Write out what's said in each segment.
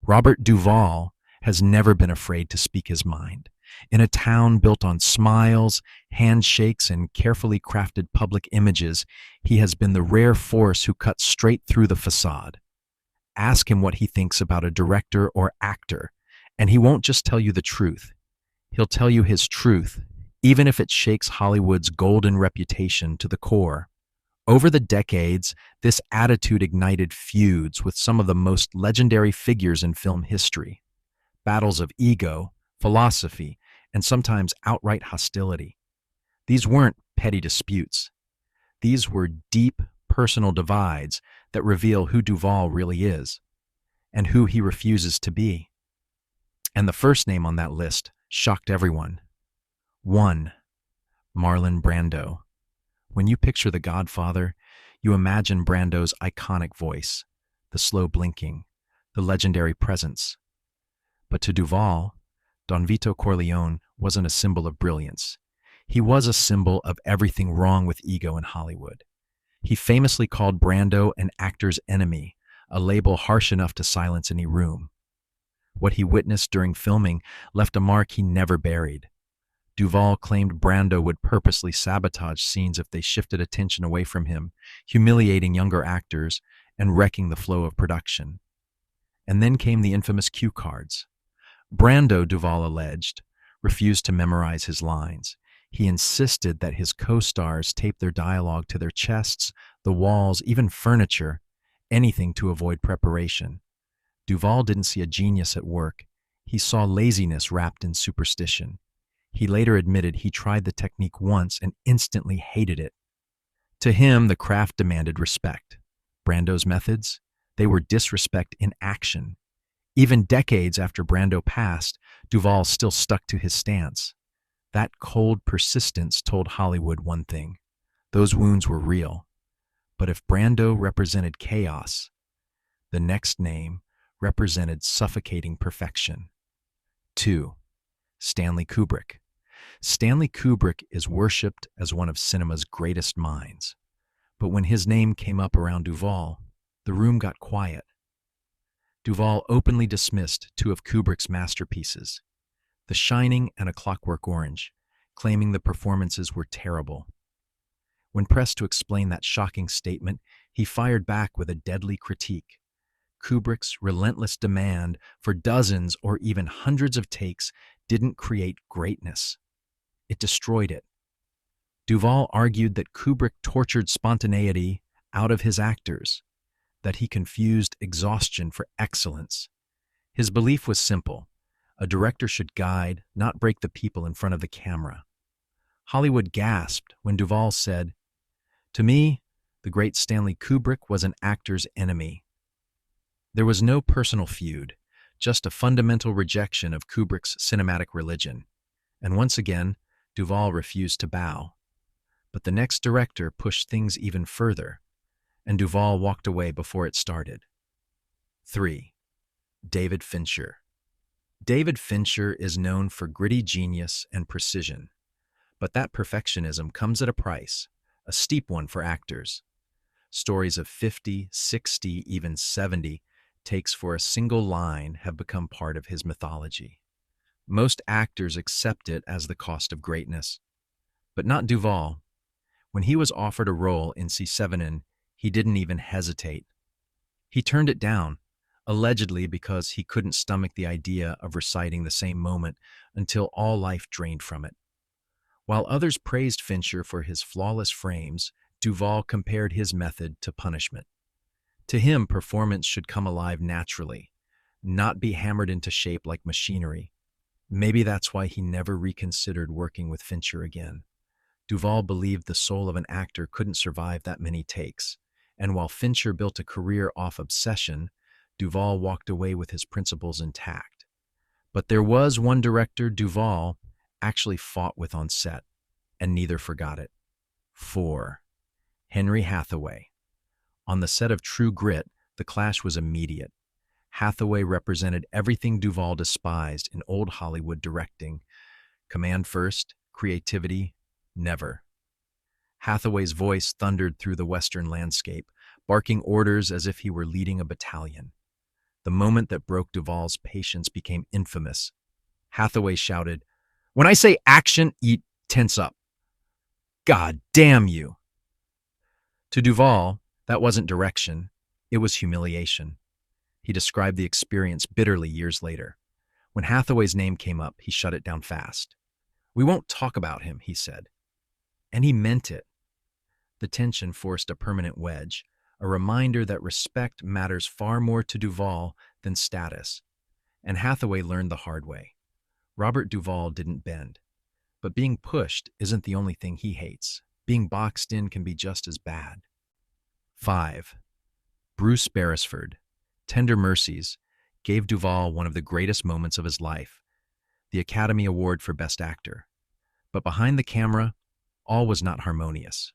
Robert Duvall has never been afraid to speak his mind. In a town built on smiles, handshakes, and carefully crafted public images, he has been the rare force who cuts straight through the facade. Ask him what he thinks about a director or actor, and he won't just tell you the truth. He'll tell you his truth, even if it shakes Hollywood's golden reputation to the core. Over the decades, this attitude ignited feuds with some of the most legendary figures in film history. Battles of ego, philosophy, and sometimes outright hostility. These weren't petty disputes. These were deep personal divides that reveal who Duval really is and who he refuses to be. And the first name on that list shocked everyone. 1. Marlon Brando. When you picture The Godfather, you imagine Brando's iconic voice, the slow blinking, the legendary presence. But to Duval, Don Vito Corleone wasn't a symbol of brilliance. He was a symbol of everything wrong with ego in Hollywood. He famously called Brando an actor's enemy, a label harsh enough to silence any room. What he witnessed during filming left a mark he never buried. Duval claimed Brando would purposely sabotage scenes if they shifted attention away from him, humiliating younger actors and wrecking the flow of production. And then came the infamous cue cards. Brando, Duval alleged, refused to memorize his lines. He insisted that his co-stars tape their dialogue to their chests, the walls, even furniture, anything to avoid preparation. Duval didn't see a genius at work. He saw laziness wrapped in superstition. He later admitted he tried the technique once and instantly hated it. To him, the craft demanded respect. Brando's methods? They were disrespect in action. Even decades after Brando passed, Duval still stuck to his stance. That cold persistence told Hollywood one thing: those wounds were real. But if Brando represented chaos, the next name represented suffocating perfection. 2. Stanley Kubrick. Stanley Kubrick is worshipped as one of cinema's greatest minds. But when his name came up around Duval, the room got quiet. Duval openly dismissed two of Kubrick's masterpieces, The Shining and A Clockwork Orange, claiming the performances were terrible. When pressed to explain that shocking statement, he fired back with a deadly critique. Kubrick's relentless demand for dozens or even hundreds of takes didn't create greatness. It destroyed it. Duval argued that Kubrick tortured spontaneity out of his actors, that he confused exhaustion for excellence. His belief was simple: a director should guide, not break the people in front of the camera. Hollywood gasped when Duval said, "To me, the great Stanley Kubrick was an actor's enemy." There was no personal feud, just a fundamental rejection of Kubrick's cinematic religion. And once again, Duval refused to bow. But the next director pushed things even further, and Duval walked away before it started. 3. David Fincher. David Fincher is known for gritty genius and precision, but that perfectionism comes at a price, a steep one for actors. Stories of 50, 60, even 70 takes for a single line have become part of his mythology. Most actors accept it as the cost of greatness, but not Duval. When he was offered a role in C7, he didn't even hesitate. He turned it down, allegedly because he couldn't stomach the idea of reciting the same moment until all life drained from it. While others praised Fincher for his flawless frames, Duval compared his method to punishment. To him, performance should come alive naturally, not be hammered into shape like machinery. Maybe that's why he never reconsidered working with Fincher again. Duval believed the soul of an actor couldn't survive that many takes, and while Fincher built a career off obsession, Duval walked away with his principles intact. But there was one director Duval actually fought with on set, and neither forgot it. 4. Henry Hathaway. On the set of True Grit, the clash was immediate. Hathaway represented everything Duval despised in old Hollywood directing: command first, creativity, never. Hathaway's voice thundered through the Western landscape, barking orders as if he were leading a battalion. The moment that broke Duvall's patience became infamous. Hathaway shouted, "When I say action, eat, tense up. God damn you." To Duval, that wasn't direction, it was humiliation. He described the experience bitterly years later. When Hathaway's name came up, he shut it down fast. "We won't talk about him," he said. And he meant it. The tension forced a permanent wedge, a reminder that respect matters far more to Duval than status. And Hathaway learned the hard way. Robert Duvall didn't bend. But being pushed isn't the only thing he hates. Being boxed in can be just as bad. 5. Bruce Beresford, Tender Mercies, gave Duval one of the greatest moments of his life, the Academy Award for Best Actor. But behind the camera, all was not harmonious.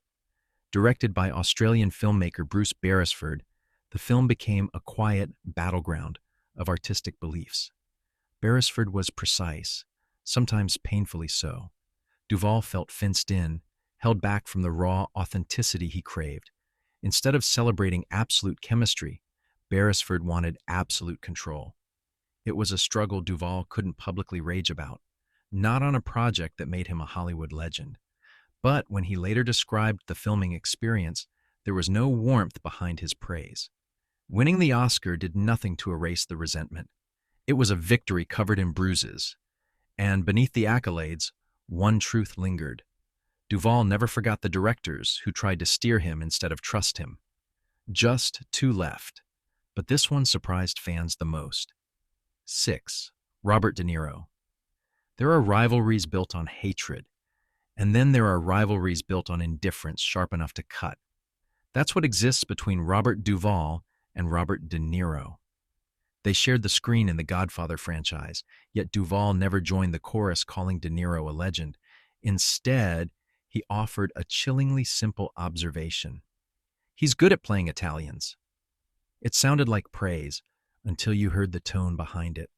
Directed by Australian filmmaker Bruce Beresford, the film became a quiet battleground of artistic beliefs. Beresford was precise, sometimes painfully so. Duval felt fenced in, held back from the raw authenticity he craved. Instead of celebrating absolute chemistry, Beresford wanted absolute control. It was a struggle Duval couldn't publicly rage about, not on a project that made him a Hollywood legend. But when he later described the filming experience, there was no warmth behind his praise. Winning the Oscar did nothing to erase the resentment. It was a victory covered in bruises. And beneath the accolades, one truth lingered. Duval never forgot the directors who tried to steer him instead of trust him. Just two left, but this one surprised fans the most. 6. Robert De Niro. There are rivalries built on hatred, and then there are rivalries built on indifference sharp enough to cut. That's what exists between Robert Duvall and Robert De Niro. They shared the screen in the Godfather franchise, yet Duvall never joined the chorus calling De Niro a legend. Instead, he offered a chillingly simple observation. "He's good at playing Italians." It sounded like praise until you heard the tone behind it.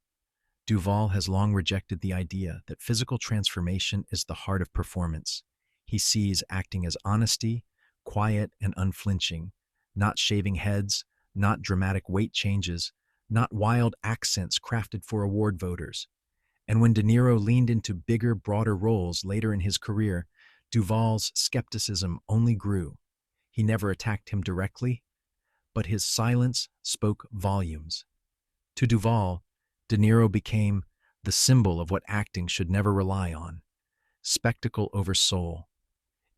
Duval has long rejected the idea that physical transformation is the heart of performance. He sees acting as honesty, quiet and unflinching, not shaving heads, not dramatic weight changes, not wild accents crafted for award voters. And when De Niro leaned into bigger, broader roles later in his career, Duval's skepticism only grew. He never attacked him directly, but his silence spoke volumes. To Duval, De Niro became the symbol of what acting should never rely on: spectacle over soul.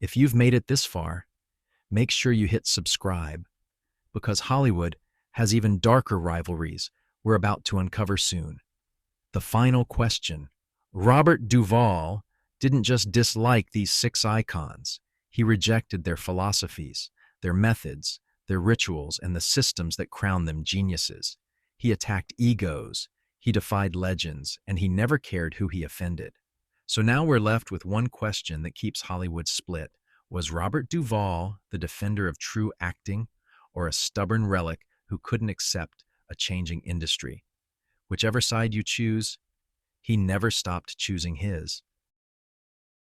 If you've made it this far, make sure you hit subscribe, because Hollywood has even darker rivalries we're about to uncover soon. The final question. Robert Duvall didn't just dislike these 6 icons. He rejected their philosophies, their methods, their rituals, and the systems that crowned them geniuses. He attacked egos, he defied legends, and he never cared who he offended. So now we're left with one question that keeps Hollywood split. Was Robert Duvall the defender of true acting, or a stubborn relic who couldn't accept a changing industry? Whichever side you choose, he never stopped choosing his.